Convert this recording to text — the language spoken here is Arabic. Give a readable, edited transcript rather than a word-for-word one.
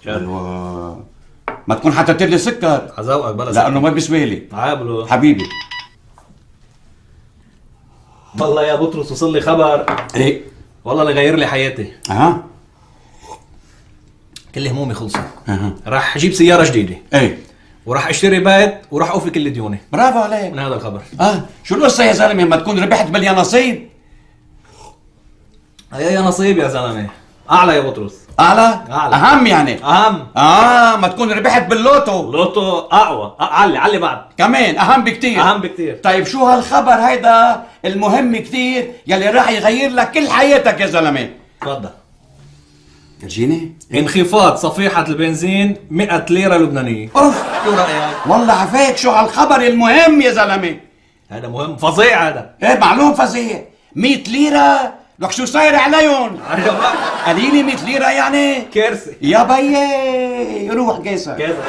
ايوه ما تكون حطيت لي سكر هزوقك بلا لانه ما بيسوي لي عابلو حبيبي. والله يا بطرس وصل لي خبر. ايه والله اللي غير لي حياتي. اها كل همومي خلصوا. اها راح اجيب سياره جديده ايه وراح اشتري بيت وراح اوفي كل ديوني برافو عليك. من هذا الخبر. شو القصه يا زلمه؟ ما تكون ربحت باليانصيب. يا نصيب يا زلمه. اعلى يا بطرس. اعلى أعلى. اهم يعني. اهم. ما تكون ربحت باللوتو. لوتو اقوى. علي بعد. كمان اهم بكتير. اهم بكتير. طيب شو هالخبر هيدا المهم كتير يلي راح يغير لك كل حياتك يا زلمه؟ تفضل. فرجيني. انخفاض صفيحة البنزين 100 ليرة لبنانية. اوف شو رأيك؟ والله عفاك شو هالخبر المهم يا زلمه. هذا مهم فظيع هذا. ايه معلوم فظيع. 100 ليرة لك شو صاير عليهم؟ قليلة 100 ليرة يعني؟ كارثة. يا بيي روح قيسر. كارثة.